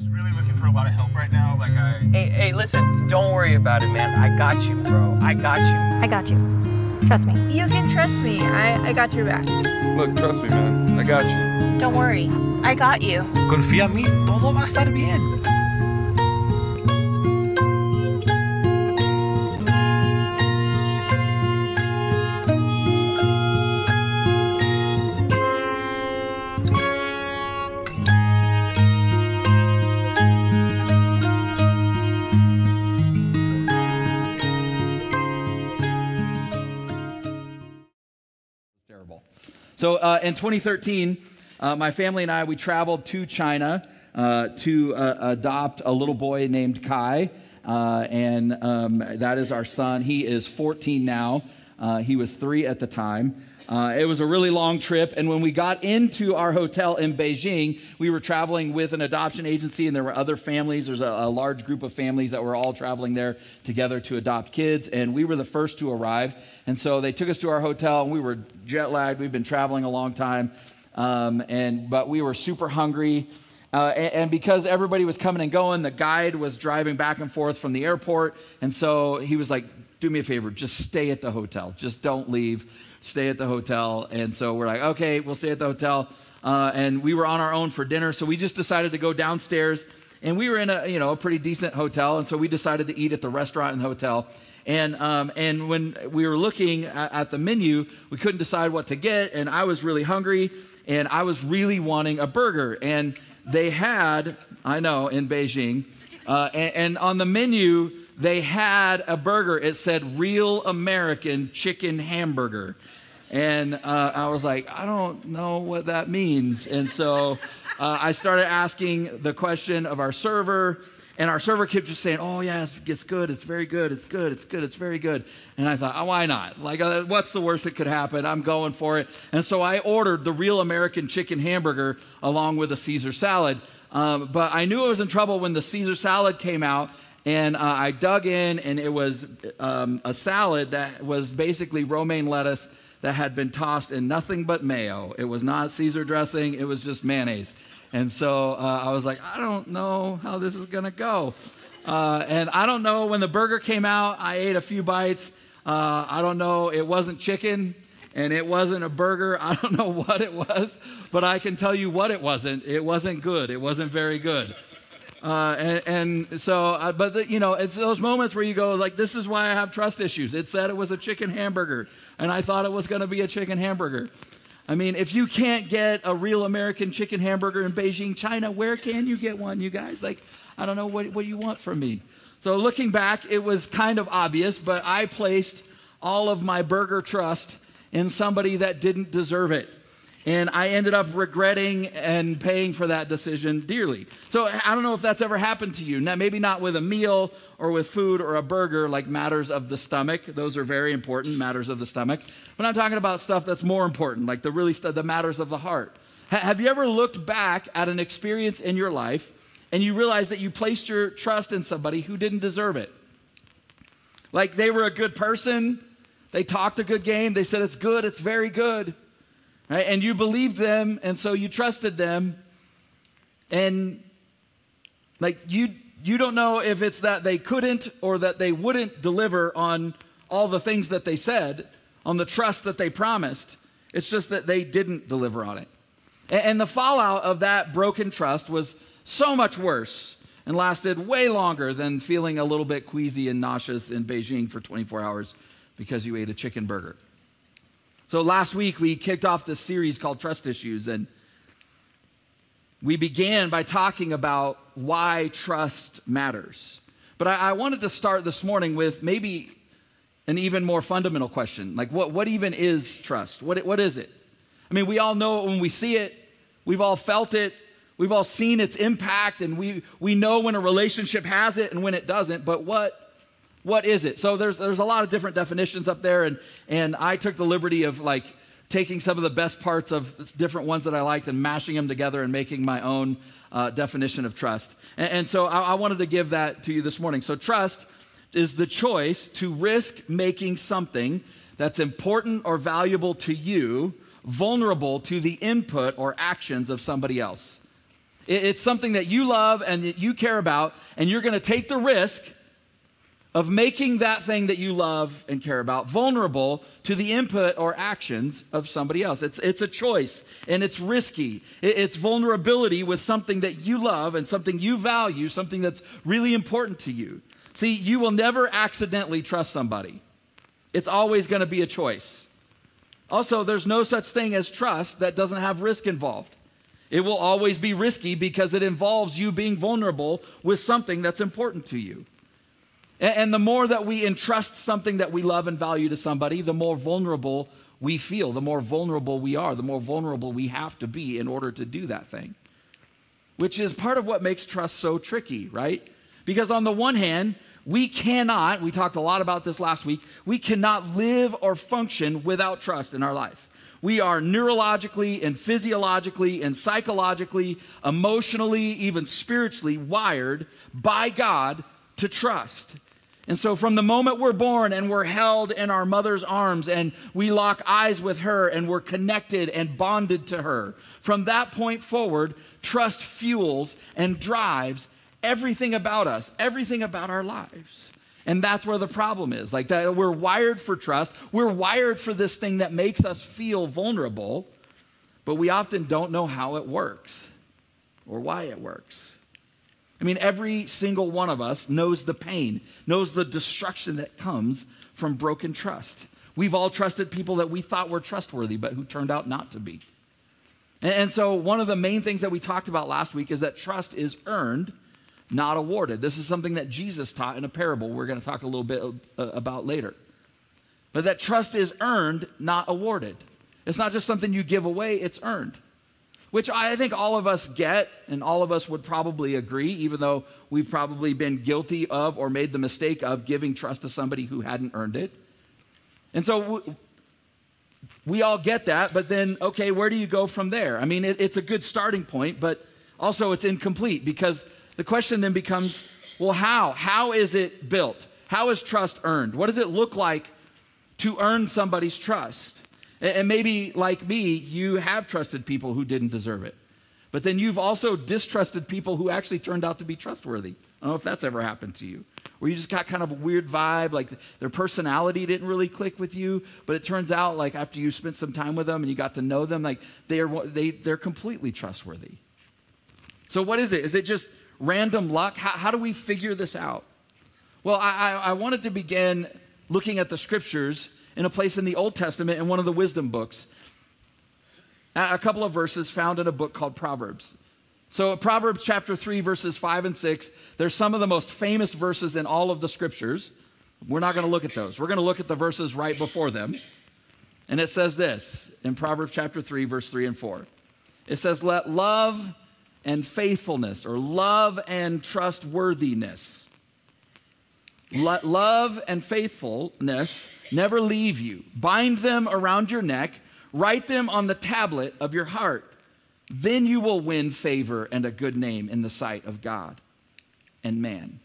just really looking for a lot of help right now. Hey, listen, don't worry about it, man. I got you, bro. I got you. I got you. Trust me. You can trust me. I got your back. Look, trust me, man. I got you. Don't worry. I got you. Confía en mí, todo va a estar bien. So in 2013, my family and I, we traveled to China to adopt a little boy named Kai, and that is our son. He is 14 now. He was 3 at the time. It was a really long trip, and when we got into our hotel in Beijing, we were traveling with an adoption agency, and there were other families. There's a large group of families that were all traveling there together to adopt kids, and we were the first to arrive. And so they took us to our hotel, and we were jet-lagged. We've been traveling a long time, but we were super hungry. And because everybody was coming and going, the guide was driving back and forth from the airport, and so he was like, do me a favor, just stay at the hotel. Just don't leave. Stay at the hotel. And so we're like, okay, we'll stay at the hotel. And we were on our own for dinner, so we just decided to go downstairs. And we were in a pretty decent hotel, and so we decided to eat at the restaurant in the hotel. And when we were looking at the menu, we couldn't decide what to get, and I was really hungry, and I was really wanting a burger. And they had, I know, in Beijing, and on the menu, they had a burger. It said Real American Chicken Hamburger. And I was like, I don't know what that means. And so I started asking the question of our server, and our server kept just saying, oh, yeah, it's good. It's very good. It's good. It's good. It's very good. And I thought, oh, why not? Like, what's the worst that could happen? I'm going for it. And so I ordered the Real American Chicken Hamburger along with a Caesar salad. But I knew I was in trouble when the Caesar salad came out. And I dug in, and it was a salad that was basically romaine lettuce that had been tossed in nothing but mayo. It was not Caesar dressing. It was just mayonnaise. And so I was like, I don't know how this is going to go. And I don't know. When the burger came out, I ate a few bites. I don't know. It wasn't chicken, and it wasn't a burger. I don't know what it was, but I can tell you what it wasn't. It wasn't good. It wasn't very good. It's those moments where you go like, this is why I have trust issues. It said it was a chicken hamburger, and I thought it was going to be a chicken hamburger. I mean, if you can't get a Real American Chicken Hamburger in Beijing, China, where can you get one, you guys? Like, I don't know, what do you want from me? So looking back, it was kind of obvious, but I placed all of my burger trust in somebody that didn't deserve it. And I ended up regretting and paying for that decision dearly. So I don't know if that's ever happened to you. Now, maybe not with a meal or with food or a burger, like matters of the stomach. Those are very important, matters of the stomach. But I'm talking about stuff that's more important, like the matters of the heart. Have you ever looked back at an experience in your life and you realize that you placed your trust in somebody who didn't deserve it? Like they were a good person, they talked a good game, they said it's good, it's very good. Right? And you believed them, and so you trusted them. And like you don't know if it's that they couldn't or that they wouldn't deliver on all the things that they said, on the trust that they promised. It's just that they didn't deliver on it. And the fallout of that broken trust was so much worse and lasted way longer than feeling a little bit queasy and nauseous in Beijing for 24 hours because you ate a chicken burger. So last week, we kicked off this series called Trust Issues, and we began by talking about why trust matters. But I wanted to start this morning with maybe an even more fundamental question. Like, what even is trust? What is it? I mean, we all know it when we see it. We've all felt it. We've all seen its impact, and we know when a relationship has it and when it doesn't, but what is it? So there's a lot of different definitions up there, and I took the liberty of like taking some of the best parts of different ones that I liked and mashing them together and making my own definition of trust. And so I wanted to give that to you this morning. So trust is the choice to risk making something that's important or valuable to you vulnerable to the input or actions of somebody else. It's something that you love and that you care about, and you're going to take the risk of making that thing that you love and care about vulnerable to the input or actions of somebody else. It's a choice, and it's risky. It's vulnerability with something that you love and something you value, something that's really important to you. See, you will never accidentally trust somebody. It's always going to be a choice. Also, there's no such thing as trust that doesn't have risk involved. It will always be risky because it involves you being vulnerable with something that's important to you. And the more that we entrust something that we love and value to somebody, the more vulnerable we feel, the more vulnerable we are, the more vulnerable we have to be in order to do that thing. Which is part of what makes trust so tricky, right? Because on the one hand, we talked a lot about this last week, we cannot live or function without trust in our life. We are neurologically and physiologically and psychologically, emotionally, even spiritually wired by God to trust. And so from the moment we're born and we're held in our mother's arms and we lock eyes with her and we're connected and bonded to her, from that point forward, trust fuels and drives everything about us, everything about our lives. And that's where the problem is. Like that, we're wired for trust. We're wired for this thing that makes us feel vulnerable, but we often don't know how it works or why it works. I mean, every single one of us knows the pain, knows the destruction that comes from broken trust. We've all trusted people that we thought were trustworthy, but who turned out not to be. And so one of the main things that we talked about last week is that trust is earned, not awarded. This is something that Jesus taught in a parable we're going to talk a little bit about later. But that trust is earned, not awarded. It's not just something you give away, it's earned. Which I think all of us get, and all of us would probably agree, even though we've probably been guilty of or made the mistake of giving trust to somebody who hadn't earned it. And so we all get that, but then, okay, where do you go from there? I mean, it's a good starting point, but also it's incomplete because the question then becomes, well, how? How is it built? How is trust earned? What does it look like to earn somebody's trust? And maybe, like me, you have trusted people who didn't deserve it. But then you've also distrusted people who actually turned out to be trustworthy. I don't know if that's ever happened to you. Where you just got kind of a weird vibe, like their personality didn't really click with you, but it turns out like after you spent some time with them and you got to know them, like they're completely trustworthy. So what is it? Is it just random luck? How do we figure this out? Well, I wanted to begin looking at the scriptures in a place in the Old Testament in one of the wisdom books. A couple of verses found in a book called Proverbs. So Proverbs chapter 3, verses 5 and 6, there's some of the most famous verses in all of the scriptures. We're not going to look at those. We're going to look at the verses right before them. And it says this in Proverbs chapter 3, verse 3 and 4. It says, let love and faithfulness, or love and trustworthiness, let love and faithfulness never leave you. Bind them around your neck. Write them on the tablet of your heart. Then you will win favor and a good name in the sight of God and man.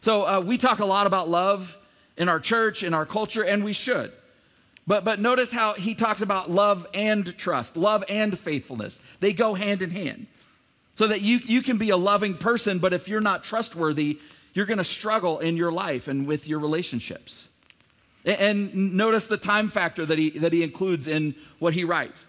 So we talk a lot about love in our church, in our culture, and we should. But notice how he talks about love and trust, love and faithfulness. They go hand in hand. So that you can be a loving person, but if you're not trustworthy, you're going to struggle in your life and with your relationships. And notice the time factor that he includes in what he writes,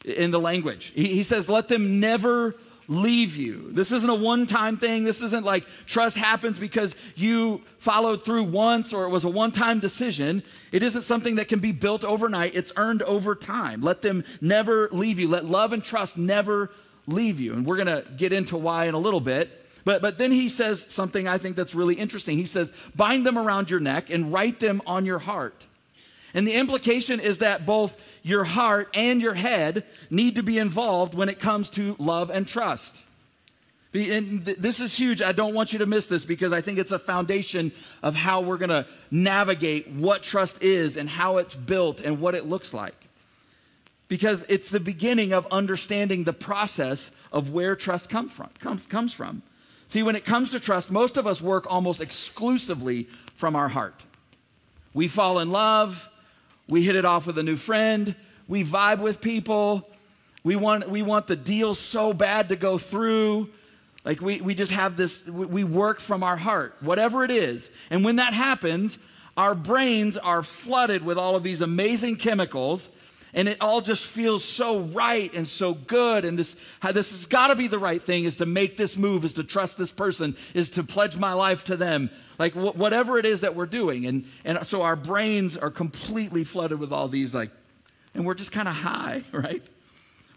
in the language. He says, let them never leave you. This isn't a one-time thing. This isn't like trust happens because you followed through once or it was a one-time decision. It isn't something that can be built overnight. It's earned over time. Let them never leave you. Let love and trust never leave you. And we're going to get into why in a little bit. But then he says something I think that's really interesting. He says, bind them around your neck and write them on your heart. And the implication is that both your heart and your head need to be involved when it comes to love and trust. And this is huge. I don't want you to miss this because I think it's a foundation of how we're going to navigate what trust is and how it's built and what it looks like. Because it's the beginning of understanding the process of where trust comes from. See, when it comes to trust, most of us work almost exclusively from our heart. We fall in love. We hit it off with a new friend. We vibe with people. We want the deal so bad to go through. Like we just have this, we work from our heart, whatever it is. And when that happens, our brains are flooded with all of these amazing chemicals, and it all just feels so right and so good. And this has got to be the right thing, is to make this move, is to trust this person, is to pledge my life to them. Like whatever it is that we're doing. And so our brains are completely flooded with all these, and we're just kind of high, right?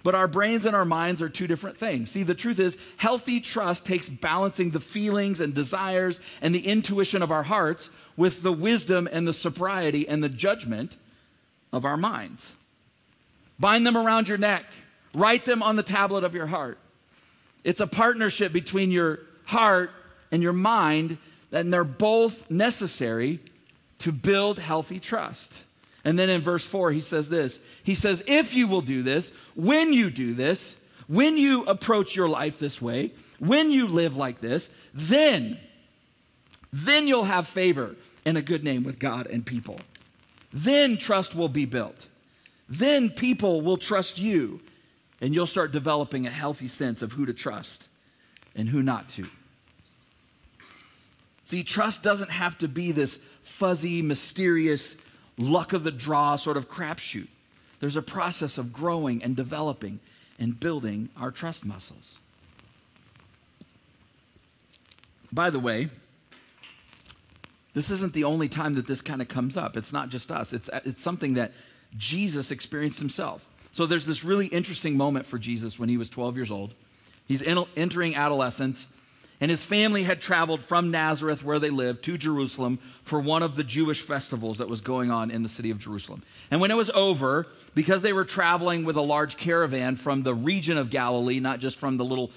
But our brains and our minds are two different things. See, the truth is, healthy trust takes balancing the feelings and desires and the intuition of our hearts with the wisdom and the sobriety and the judgment of our minds. Bind them around your neck. Write them on the tablet of your heart. It's a partnership between your heart and your mind, and they're both necessary to build healthy trust. And then in verse 4, he says this. He says, if you will do this, when you do this, when you approach your life this way, when you live like this, then you'll have favor and a good name with God and people. Then trust will be built. Then people will trust you, and you'll start developing a healthy sense of who to trust and who not to. See, trust doesn't have to be this fuzzy, mysterious, luck of the draw sort of crapshoot. There's a process of growing and developing and building our trust muscles. By the way, this isn't the only time that this kind of comes up. It's not just us. It's something that Jesus experienced himself. So there's this really interesting moment for Jesus when he was 12 years old. He's entering adolescence, and his family had traveled from Nazareth, where they lived, to Jerusalem for one of the Jewish festivals that was going on in the city of Jerusalem. And when it was over, because they were traveling with a large caravan from the region of Galilee, not just from the little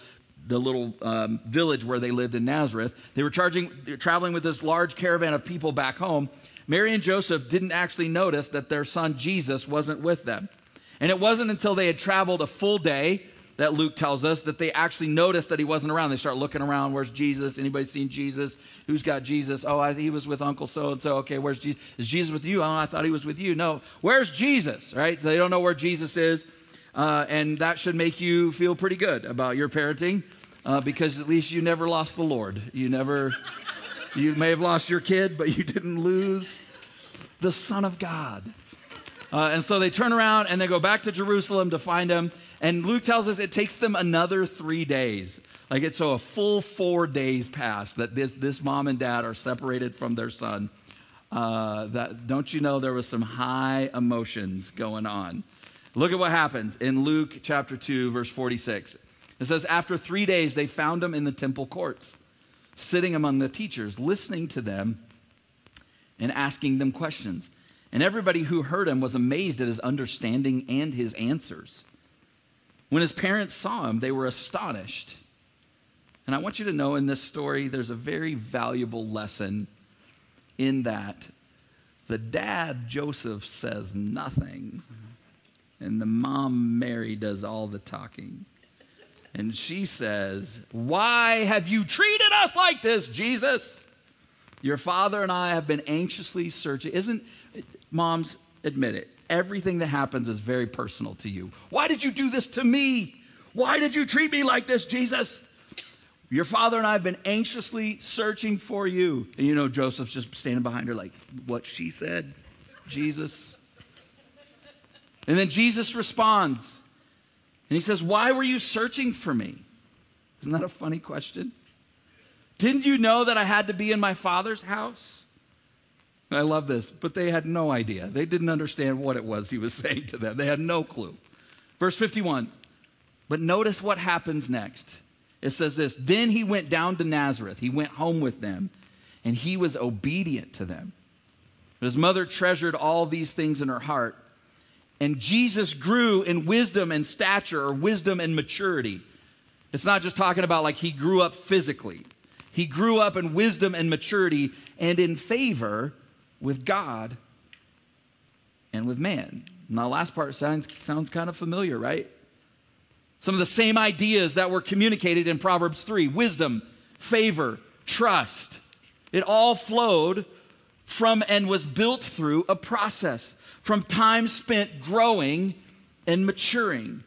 village where they lived in Nazareth, they were traveling with this large caravan of people back home. Mary and Joseph didn't actually notice that their son Jesus wasn't with them. And it wasn't until they had traveled a full day, that Luke tells us, that they actually noticed that he wasn't around. They start looking around. Where's Jesus? Anybody seen Jesus? Who's got Jesus? Oh, he was with Uncle so-and-so. Okay, where's Jesus? Is Jesus with you? Oh, I thought he was with you. No, where's Jesus, right? They don't know where Jesus is. And that should make you feel pretty good about your parenting, because at least you never lost the Lord. You may have lost your kid, but you didn't lose the Son of God. And so they turn around and they go back to Jerusalem to find him. And Luke tells us it takes them another 3 days. So a full 4 days pass that this mom and dad are separated from their son. Don't you know there was some high emotions going on? Look at what happens in Luke chapter 2, verse 46. It says, after 3 days, they found him in the temple courts, sitting among the teachers, listening to them and asking them questions. And everybody who heard him was amazed at his understanding and his answers. When his parents saw him, they were astonished. And I want you to know in this story, there's a very valuable lesson in that the dad, Joseph, says nothing. And the mom, Mary, does all the talking. And she says, why have you treated us like this, Jesus? Your father and I have been anxiously searching. Moms, admit it. Everything that happens is very personal to you. Why did you do this to me? Why did you treat me like this, Jesus? Your father and I have been anxiously searching for you. And Joseph's just standing behind her like, what she said, Jesus. And then Jesus responds. And he says, why were you searching for me? Isn't that a funny question? Didn't you know that I had to be in my Father's house? I love this, but they had no idea. They didn't understand what it was he was saying to them. They had no clue. Verse 51, but notice what happens next. It says this, then he went down to Nazareth. He went home with them, and he was obedient to them. But his mother treasured all these things in her heart. And Jesus grew in wisdom and stature, or wisdom and maturity. It's not just talking about like he grew up physically. He grew up in wisdom and maturity and in favor with God and with man. And the last part sounds kind of familiar, right? Some of the same ideas that were communicated in Proverbs 3, wisdom, favor, trust. It all flowed from and was built through a process from time spent growing and maturing.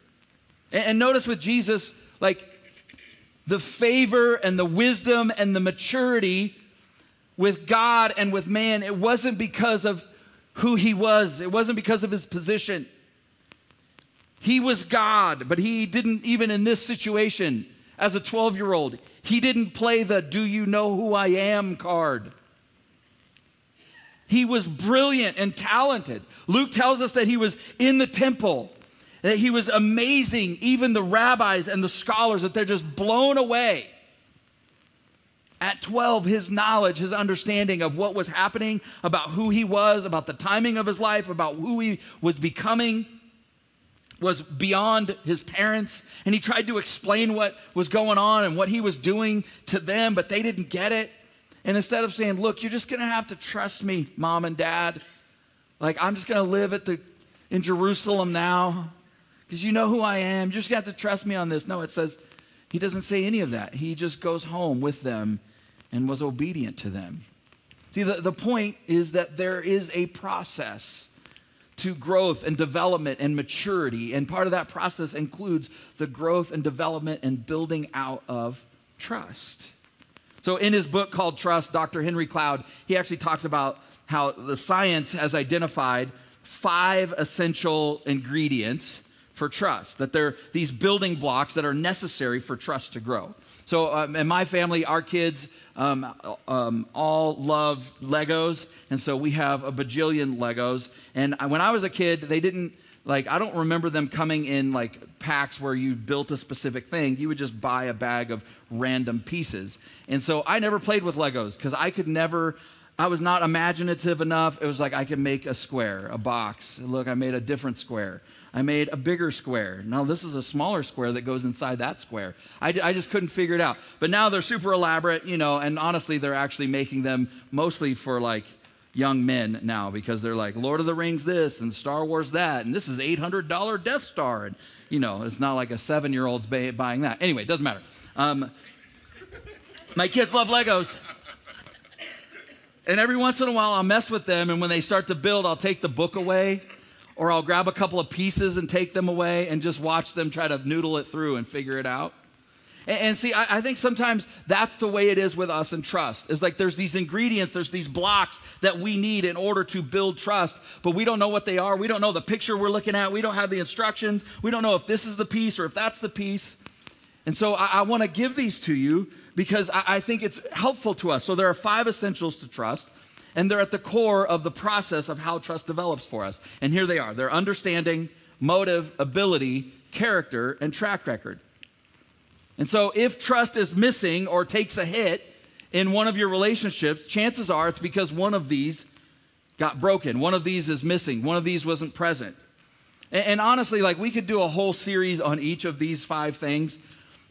And notice with Jesus, like the favor and the wisdom and the maturity with God and with man, it wasn't because of who he was. It wasn't because of his position. He was God, but he didn't, even in this situation, as a 12-year-old, he didn't play the "do you know who I am" card. He was brilliant and talented. Luke tells us that he was in the temple, that he was amazing. Even the rabbis and the scholars, that they're just blown away. At 12, his knowledge, his understanding of what was happening, about who he was, about the timing of his life, about who he was becoming, was beyond his parents. And he tried to explain what was going on and what he was doing to them, but they didn't get it. And instead of saying, "Look, you're just going to have to trust me, Mom and Dad. Like, I'm just going to live in Jerusalem now because you know who I am. You're just going to have to trust me on this." No, it says he doesn't say any of that. He just goes home with them and was obedient to them. See, the point is that there is a process to growth and development and maturity. And part of that process includes the growth and development and building out of trust. So in his book called Trust, Dr. Henry Cloud, he actually talks about how the science has identified 5 essential ingredients for trust, that they're these building blocks that are necessary for trust to grow. So in my family, our kids all love Legos, and so we have a bajillion Legos. And when I was a kid, they didn't, I don't remember them coming in packs where you built a specific thing. You would just buy a bag of random pieces. And so I never played with Legos because I was not imaginative enough. It was like I could make a square, a box. Look, I made a different square. I made a bigger square. Now this is a smaller square that goes inside that square. I just couldn't figure it out. But now they're super elaborate, and honestly, they're actually making them mostly for young men now, because they're like Lord of the Rings this and Star Wars that, and this is $800 Death Star, and it's not like a 7-year-old's buying that. Anyway, it doesn't matter. My kids love Legos. And every once in a while, I'll mess with them, and when they start to build, I'll take the book away, or I'll grab a couple of pieces and take them away and just watch them try to noodle it through and figure it out. And see, I think sometimes that's the way it is with us in trust. It's there's these ingredients, there's these blocks that we need in order to build trust, but we don't know what they are. We don't know the picture we're looking at. We don't have the instructions. We don't know if this is the piece or if that's the piece. And so I want to give these to you because I think it's helpful to us. So there are 5 essentials to trust, and they're at the core of the process of how trust develops for us. And here they are. They're understanding, motive, ability, character, and track record. And so if trust is missing or takes a hit in one of your relationships, chances are it's because one of these got broken. One of these is missing. One of these wasn't present. And honestly, we could do a whole series on each of these 5 things,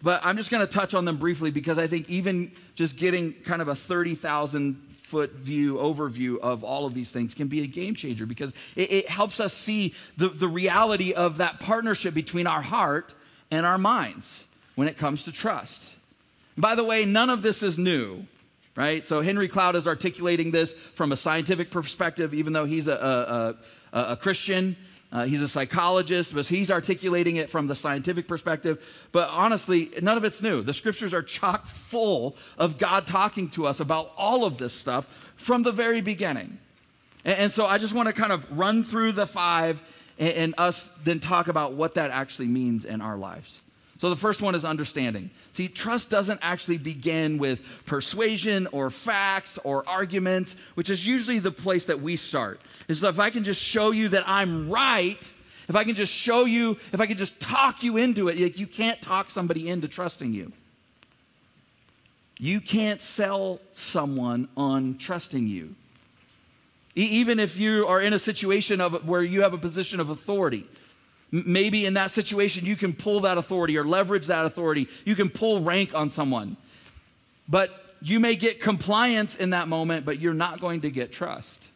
but I'm just going to touch on them briefly because I think even just getting kind of a 30,000-foot overview of all of these things can be a game changer, because it helps us see the reality of that partnership between our heart and our minds when it comes to trust. By the way, none of this is new, right? So Henry Cloud is articulating this from a scientific perspective, even though he's a Christian. He's a psychologist, but he's articulating it from the scientific perspective. But honestly, none of it's new. The scriptures are chock full of God talking to us about all of this stuff from the very beginning. And so I just want to kind of run through the 5 and us then talk about what that actually means in our lives. So the first one is understanding. See, trust doesn't actually begin with persuasion or facts or arguments, which is usually the place that we start. Is that if I can just show you that I'm right, if I can just show you, if I can just talk you into it, you can't talk somebody into trusting you. You can't sell someone on trusting you. Even if you are in a situation where you have a position of authority. Maybe in that situation, you can pull that authority or leverage that authority. You can pull rank on someone. But you may get compliance in that moment, but you're not going to get trust.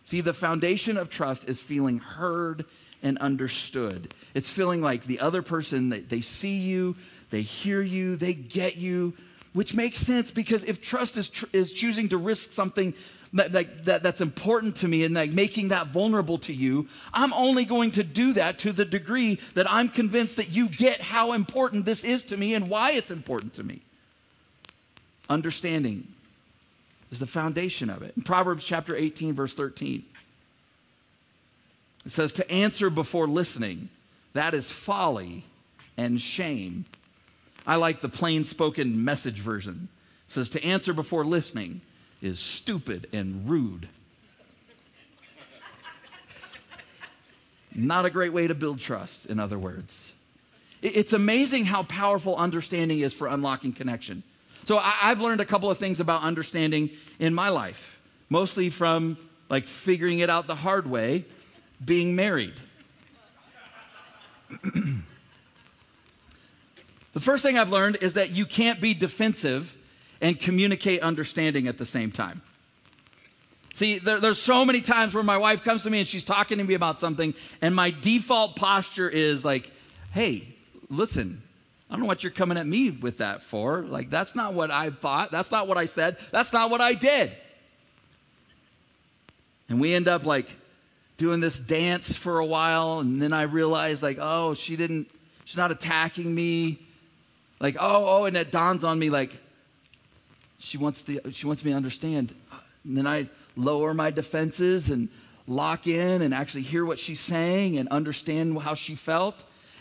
See, the foundation of trust is feeling heard and understood. It's feeling like the other person, they see you, they hear you, they get you. which makes sense because if trust is choosing to risk something that's important to me and like making that vulnerable to you, I'm only going to do that to the degree that I'm convinced that you get how important this is to me and why it's important to me. Understanding is the foundation of it. In Proverbs chapter 18, verse 13, it says, to answer before listening, that is folly and shame. I like the plain spoken Message version. It says, to answer before listening is stupid and rude. Not a great way to build trust, in other words. It's amazing how powerful understanding is for unlocking connection. So I've learned a couple of things about understanding in my life, mostly from like figuring it out the hard way, being married. The first thing I've learned is that you can't be defensive and communicate understanding at the same time. See, there's so many times where my wife comes to me and she's talking to me about something, and my default posture is like, hey, listen, I don't know what you're coming at me with that for. Like, that's not what I thought. That's not what I said. That's not what I did. And we end up like doing this dance for a while, and then I realize like, oh, she's not attacking me. Like, and it dawns on me like, she wants me to understand. And then I lower my defenses and lock in and actually hear what she's saying and understand how she felt.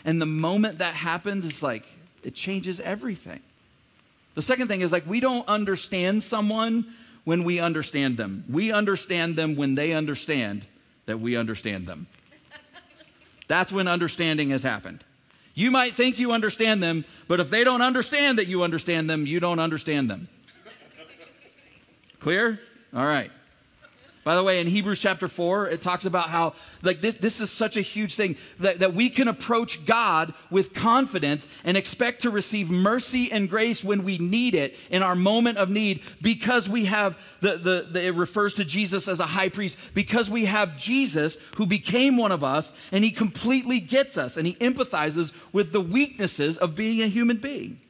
And the moment that happens, it's like, it changes everything. The second thing is like, we don't understand someone when we understand them. We understand them when they understand that we understand them. That's when understanding has happened. You might think you understand them, but if they don't understand that you understand them, you don't understand them. Clear? All right. By the way, in Hebrews chapter 4, it talks about how like this is such a huge thing that we can approach God with confidence and expect to receive mercy and grace when we need it in our moment of need, because we have it refers to Jesus as a high priest, because we have Jesus who became one of us, and he completely gets us and he empathizes with the weaknesses of being a human being.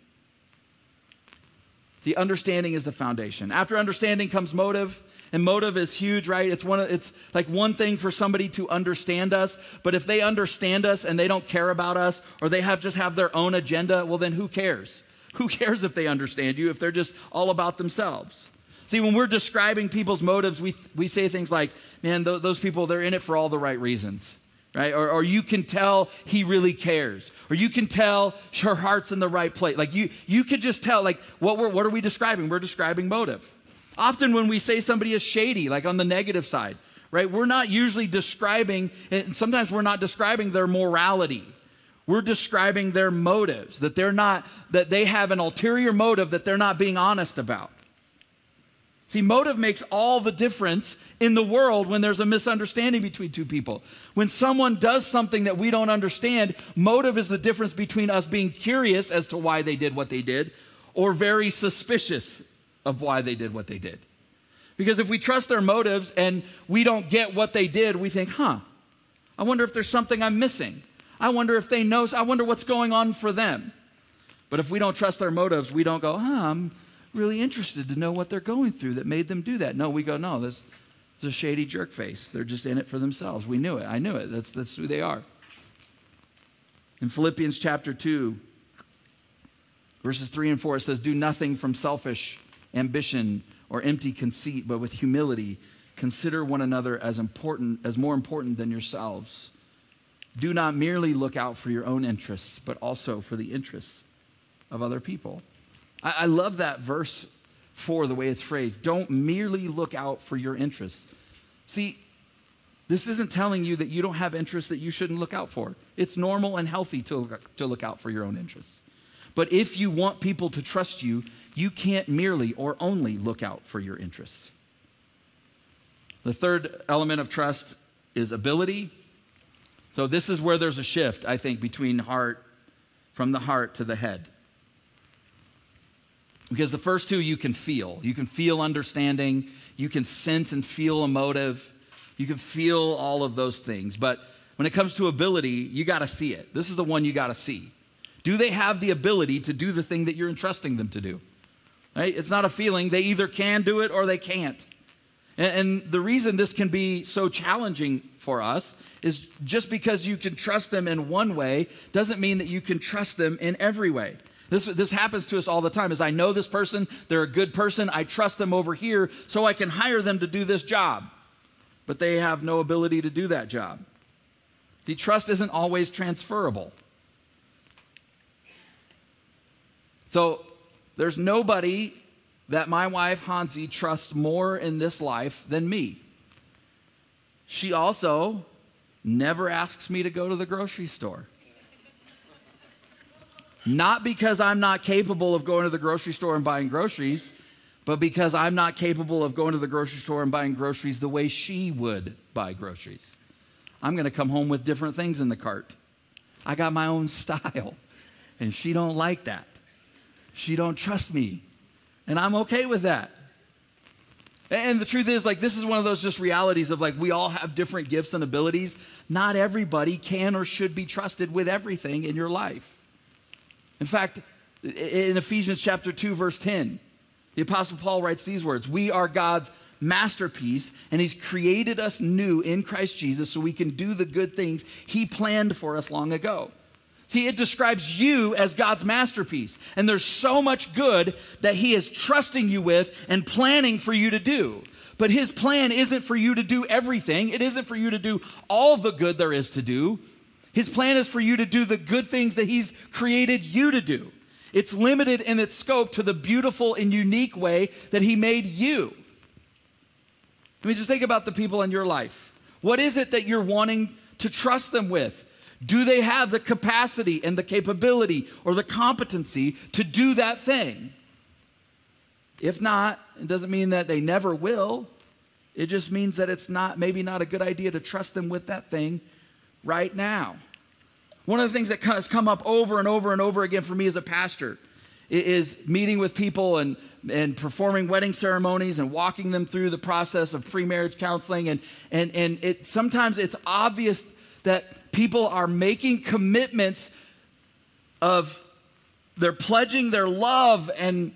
The understanding is the foundation. After understanding comes motive, and motive is huge, right? It's like one thing for somebody to understand us, but if they understand us and they don't care about us, or they just have their own agenda, well then who cares? Who cares if they understand you if they're just all about themselves? See, when we're describing people's motives, we say things like, man, those people, they're in it for all the right reasons. Right? Or you can tell he really cares. Or you can tell her heart's in the right place. Like you could just tell, like, what are we describing? We're describing motive. Often when we say somebody is shady, like on the negative side, right? We're not usually describing, and sometimes we're not describing their morality. We're describing their motives, that they have an ulterior motive that they're not being honest about. See, motive makes all the difference in the world when there's a misunderstanding between two people. When someone does something that we don't understand, motive is the difference between us being curious as to why they did what they did, or very suspicious of why they did what they did. Because if we trust their motives and we don't get what they did, we think, I wonder if there's something I'm missing. I wonder if they know, I wonder what's going on for them. But if we don't trust their motives, we don't go, I'm really interested to know what they're going through that made them do that. No, we go, no, this is a shady jerk face. They're just in it for themselves. We knew it. I knew it. That's who they are. In Philippians chapter 2, verses 3 and 4, it says, do nothing from selfish ambition or empty conceit, but with humility, consider one another as more important than yourselves. Do not merely look out for your own interests, but also for the interests of other people. I love that verse 4, the way it's phrased. Don't merely look out for your interests. See, this isn't telling you that you don't have interests that you shouldn't look out for. It's normal and healthy to look out for your own interests. But if you want people to trust you, you can't merely or only look out for your interests. The third element of trust is ability. So this is where there's a shift, I think, from the heart to the head. Because the first two you can feel. You can feel understanding. You can sense and feel a motive. You can feel all of those things. But when it comes to ability, you got to see it. This is the one you got to see. Do they have the ability to do the thing that you're entrusting them to do? right? It's not a feeling. They either can do it or they can't. And the reason this can be so challenging for us is just because you can trust them in one way doesn't mean that you can trust them in every way. This happens to us all the time. As I know this person, they're a good person, I trust them over here so I can hire them to do this job. But they have no ability to do that job. The trust isn't always transferable. So there's nobody that my wife, Hansi, trusts more in this life than me. She also never asks me to go to the grocery store. Not because I'm not capable of going to the grocery store and buying groceries, but because I'm not capable of going to the grocery store and buying groceries the way she would buy groceries. I'm going to come home with different things in the cart. I got my own style, and she don't like that. She don't trust me. And I'm okay with that. And the truth is, like, this is one of those just realities of, like, we all have different gifts and abilities. Not everybody can or should be trusted with everything in your life. In fact, in Ephesians chapter 2, verse 10, the Apostle Paul writes these words: we are God's masterpiece, and he's created us new in Christ Jesus so we can do the good things he planned for us long ago. See, it describes you as God's masterpiece. And there's so much good that he is trusting you with and planning for you to do. But his plan isn't for you to do everything. It isn't for you to do all the good there is to do. His plan is for you to do the good things that he's created you to do. It's limited in its scope to the beautiful and unique way that he made you. I mean, just think about the people in your life. What is it that you're wanting to trust them with? Do they have the capacity and the capability or the competency to do that thing? If not, it doesn't mean that they never will. It just means that it's maybe not a good idea to trust them with that thing right now. One of the things that has come up over and over and over again for me as a pastor is meeting with people and performing wedding ceremonies and walking them through the process of pre-marriage counseling. And sometimes it's obvious that people are making commitments of they're pledging their love and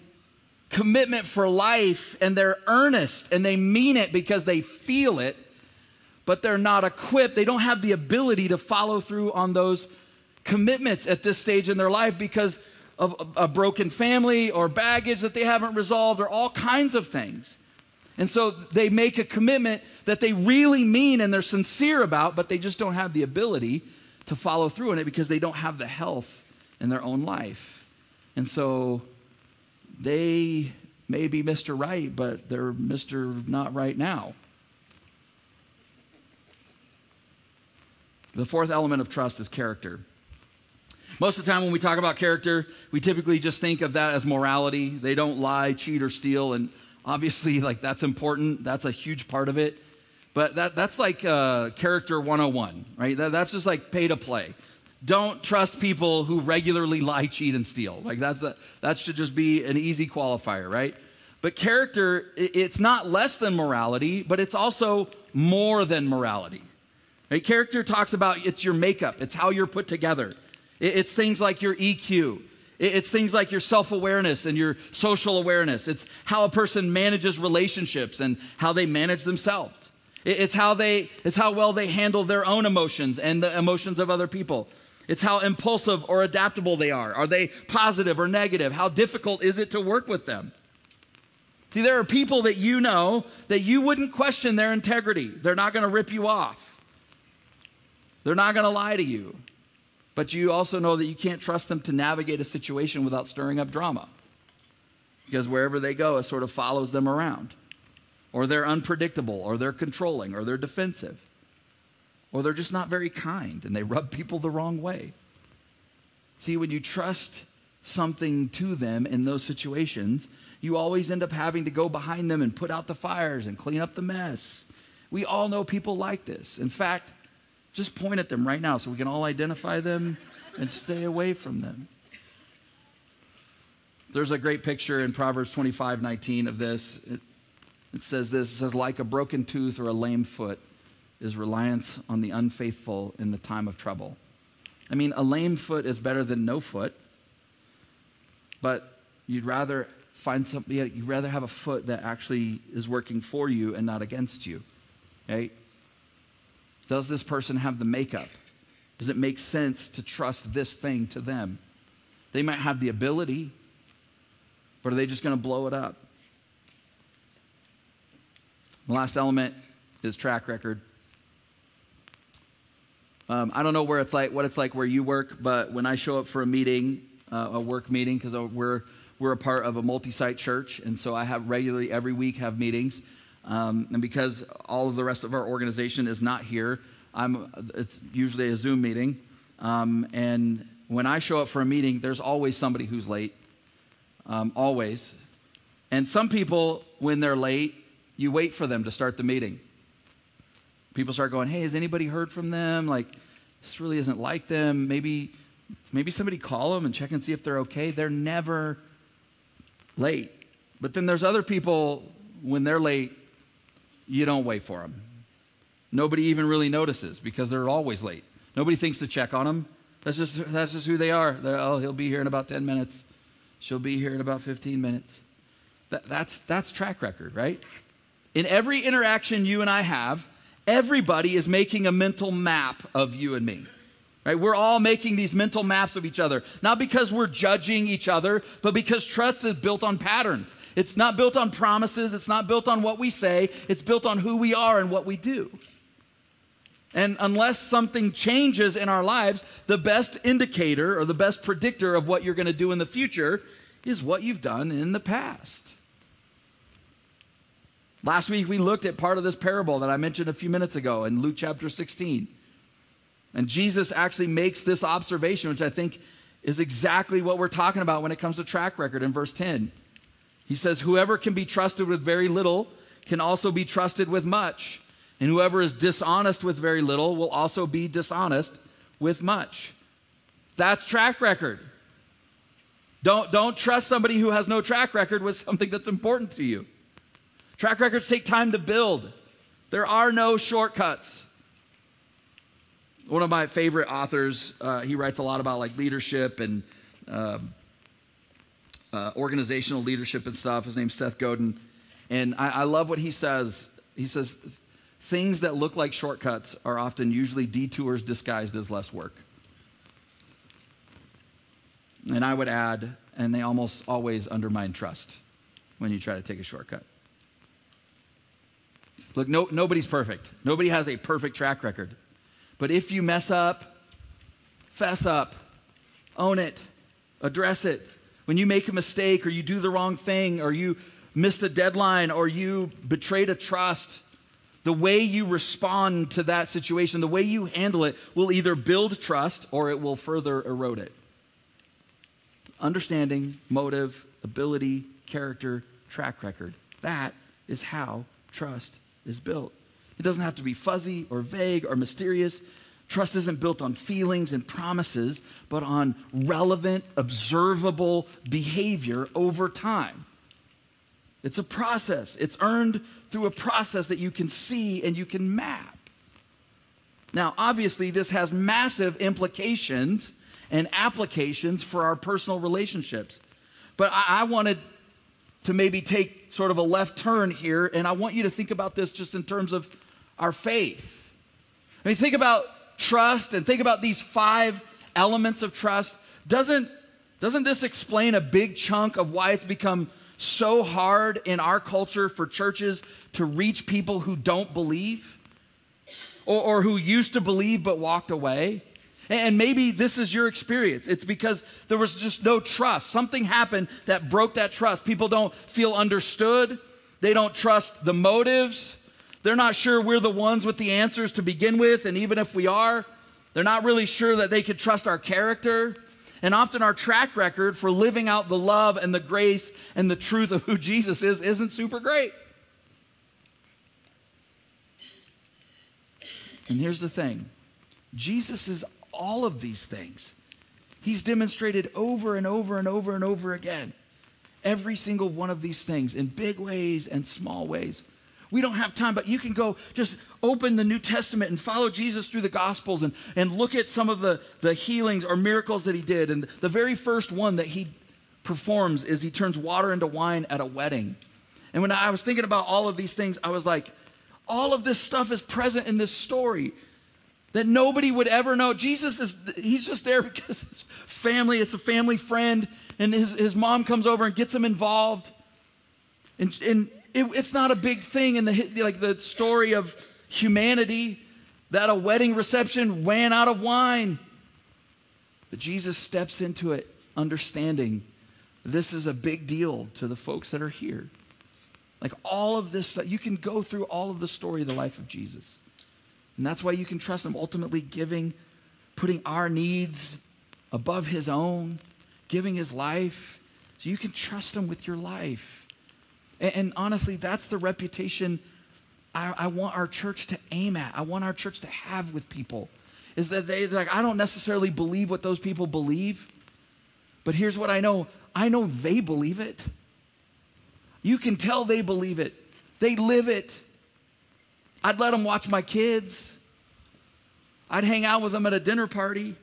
commitment for life, and they're earnest and they mean it because they feel it, but they're not equipped. They don't have the ability to follow through on those commitments at this stage in their life because of a broken family or baggage that they haven't resolved or all kinds of things. And so they make a commitment that they really mean and they're sincere about, but they just don't have the ability to follow through on it because they don't have the health in their own life. And so they may be Mr. Right, but they're Mr. Not Right now. The fourth element of trust is character. Most of the time when we talk about character, we typically just think of that as morality. They don't lie, cheat, or steal, and obviously, like, that's important. That's a huge part of it. But that's like character 101, right? That's just like pay to play. Don't trust people who regularly lie, cheat, and steal. Like that should just be an easy qualifier, right? But character, it's not less than morality, but it's also more than morality. Right? Character talks about it's your makeup. It's how you're put together. It's things like your EQ. It's things like your self-awareness and your social awareness. It's how a person manages relationships and how they manage themselves. It's how well they handle their own emotions and the emotions of other people. It's how impulsive or adaptable they are. Are they positive or negative? How difficult is it to work with them? See, there are people that you know that you wouldn't question their integrity. They're not going to rip you off. They're not going to lie to you. But you also know that you can't trust them to navigate a situation without stirring up drama. Because wherever they go, it sort of follows them around. Or they're unpredictable, or they're controlling, or they're defensive. Or they're just not very kind, and they rub people the wrong way. See, when you trust something to them in those situations, you always end up having to go behind them and put out the fires and clean up the mess. We all know people like this. In fact, just point at them right now so we can all identify them and stay away from them. There's a great picture in Proverbs 25:19 of this. It says this, it says, like a broken tooth or a lame foot is reliance on the unfaithful in the time of trouble. I mean, a lame foot is better than no foot, but you'd rather find something, you'd rather have a foot that actually is working for you and not against you, right? Does this person have the makeup? Does it make sense to trust this thing to them? They might have the ability, but are they just going to blow it up? The last element is track record. I don't know what it's like where you work, but when I show up for a meeting, a work meeting, because we're a part of a multi-site church, and so I have regularly every week have meetings, and because all of the rest of our organization is not here, it's usually a Zoom meeting, and when I show up for a meeting, there's always somebody who's late, always, and some people, when they're late, you wait for them to start the meeting. People start going, hey, has anybody heard from them? Like, this really isn't like them. Maybe somebody call them and check and see if they're okay. They're never late. But then there's other people, when they're late, you don't wait for them. Nobody even really notices because they're always late. Nobody thinks to check on them. That's just who they are. Oh, he'll be here in about 10 minutes. She'll be here in about 15 minutes. That's track record, right? In every interaction you and I have, everybody is making a mental map of you and me, right? We're all making these mental maps of each other, not because we're judging each other, but because trust is built on patterns. It's not built on promises. It's not built on what we say. It's built on who we are and what we do. And unless something changes in our lives, the best indicator or the best predictor of what you're going to do in the future is what you've done in the past. Last week, we looked at part of this parable that I mentioned a few minutes ago in Luke chapter 16. And Jesus actually makes this observation, which I think is exactly what we're talking about when it comes to track record in verse 10. He says, whoever can be trusted with very little can also be trusted with much. And whoever is dishonest with very little will also be dishonest with much. That's track record. Don't trust somebody who has no track record with something that's important to you. Track records take time to build. There are no shortcuts. One of my favorite authors, he writes a lot about like leadership and organizational leadership and stuff. His name's Seth Godin. And I love what he says. He says, things that look like shortcuts are often usually detours disguised as less work. And I would add, and they almost always undermine trust when you try to take a shortcut. Look, nobody's perfect. Nobody has a perfect track record. But if you mess up, fess up, own it, address it. When you make a mistake or you do the wrong thing or you missed a deadline or you betrayed a trust, the way you respond to that situation, the way you handle it will either build trust or it will further erode it. Understanding, motive, ability, character, track record. That is how trust is built. It doesn't have to be fuzzy or vague or mysterious. Trust isn't built on feelings and promises, but on relevant, observable behavior over time. It's a process. It's earned through a process that you can see and you can map. Now, obviously, this has massive implications and applications for our personal relationships. But I wanted to maybe take sort of a left turn here, and I want you to think about this just in terms of our faith. I mean, think about trust and think about these 5 elements of trust. Doesn't this explain a big chunk of why it's become so hard in our culture for churches to reach people who don't believe or who used to believe but walked away? And maybe this is your experience. It's because there was just no trust. Something happened that broke that trust. People don't feel understood. They don't trust the motives. They're not sure we're the ones with the answers to begin with. And even if we are, they're not really sure that they could trust our character. And often our track record for living out the love and the grace and the truth of who Jesus is isn't super great. And here's the thing. Jesus is all of these things. He's demonstrated over and over and over and over again. Every single one of these things in big ways and small ways. We don't have time, but you can go just open the New Testament and follow Jesus through the Gospels and look at some of the healings or miracles that he did. And the very first one that he performs is he turns water into wine at a wedding. And when I was thinking about all of these things, I was like, all of this stuff is present in this story that nobody would ever know. He's just there because his family, it's a family friend, and his mom comes over and gets him involved. And it's not a big thing in the story of humanity that a wedding reception ran out of wine. But Jesus steps into it, understanding this is a big deal to the folks that are here. Like all of this, you can go through all of the story of the life of Jesus. And that's why you can trust him, ultimately putting our needs above his own, giving his life. So you can trust him with your life. And honestly, that's the reputation I want our church to aim at. I want our church to have with people. Is that I don't necessarily believe what those people believe, but here's what I know. I know they believe it. You can tell they believe it. They live it. I'd let them watch my kids. I'd hang out with them at a dinner party.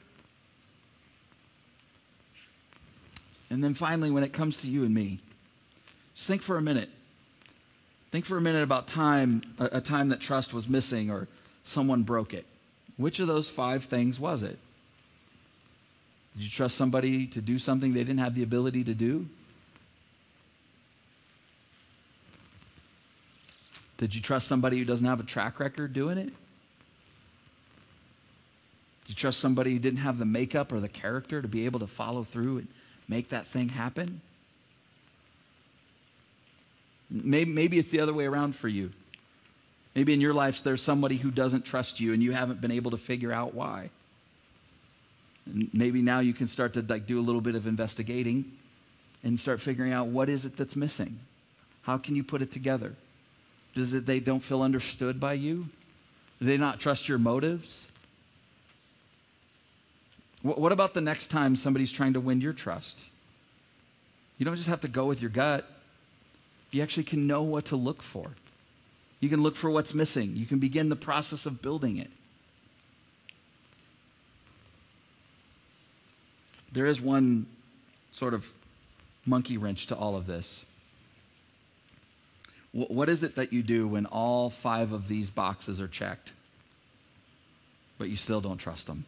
And then finally, when it comes to you and me, just think for a minute. Think for a minute about a time that trust was missing or someone broke it. Which of those 5 things was it? Did you trust somebody to do something they didn't have the ability to do? Did you trust somebody who doesn't have a track record doing it? Did you trust somebody who didn't have the makeup or the character to be able to follow through and make that thing happen? Maybe it's the other way around for you. Maybe in your life there's somebody who doesn't trust you and you haven't been able to figure out why. And maybe now you can start to do a little bit of investigating and start figuring out what is it that's missing. How can you put it together? Does it they don't feel understood by you? Do they not trust your motives? What about the next time somebody's trying to win your trust? You don't just have to go with your gut. You actually can know what to look for. You can look for what's missing. You can begin the process of building it. There is one sort of monkey wrench to all of this. What is it that you do when all 5 of these boxes are checked, but you still don't trust them?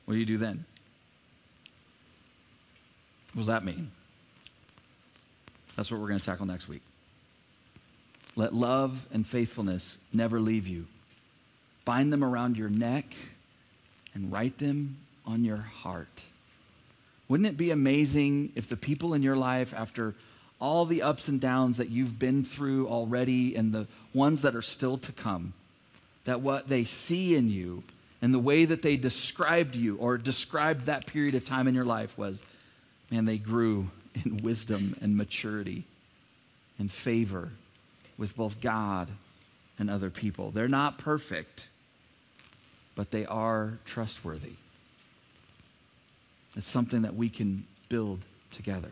What do you do then? What does that mean? That's what we're going to tackle next week. Let love and faithfulness never leave you. Bind them around your neck and write them on your heart. Wouldn't it be amazing if the people in your life, after all the ups and downs that you've been through already and the ones that are still to come, that what they see in you and the way that they described you or described that period of time in your life was, man, they grew in wisdom and maturity and favor with both God and other people. They're not perfect, but they are trustworthy. It's something that we can build together.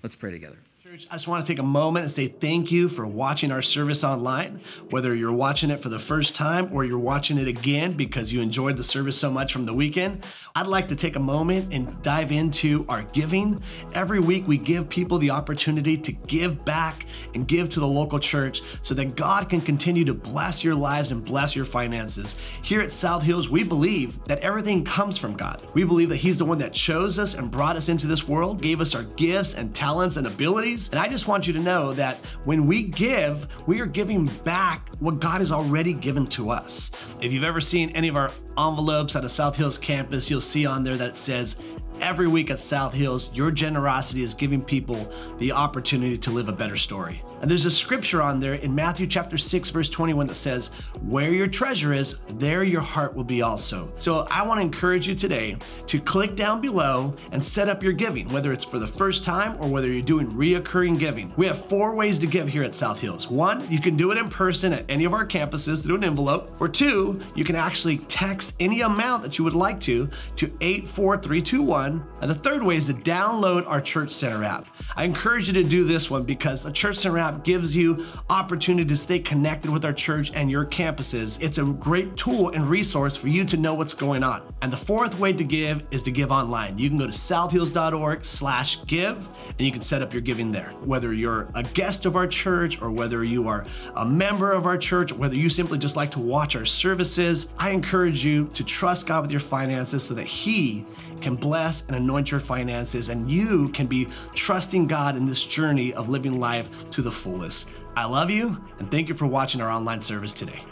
Let's pray together. Church, I just want to take a moment and say thank you for watching our service online. Whether you're watching it for the first time or you're watching it again because you enjoyed the service so much from the weekend, I'd like to take a moment and dive into our giving. Every week we give people the opportunity to give back and give to the local church so that God can continue to bless your lives and bless your finances. Here at South Hills, we believe that everything comes from God. We believe that He's the one that chose us and brought us into this world, gave us our gifts and talents and abilities. And I just want you to know that when we give, we are giving back what God has already given to us. If you've ever seen any of our envelopes at a South Hills campus, you'll see on there that it says, every week at South Hills, your generosity is giving people the opportunity to live a better story. And there's a scripture on there in Matthew chapter 6, verse 21 that says, where your treasure is, there your heart will be also. So I want to encourage you today to click down below and set up your giving, whether it's for the first time or whether you're doing reoccurring giving. We have 4 ways to give here at South Hills. 1, you can do it in person at any of our campuses through an envelope. Or 2, you can actually text any amount that you would like to 84321 one. And the third way is to download our Church Center app. I encourage you to do this one because the Church Center app gives you opportunity to stay connected with our church and your campuses. It's a great tool and resource for you to know what's going on. And the fourth way to give is to give online. You can go to southhills.org/give and you can set up your giving there. Whether you're a guest of our church or whether you are a member of our church, whether you simply just like to watch our services, I encourage you to trust God with your finances so that He can bless and anoint your finances and you can be trusting God in this journey of living life to the fullest. I love you and thank you for watching our online service today.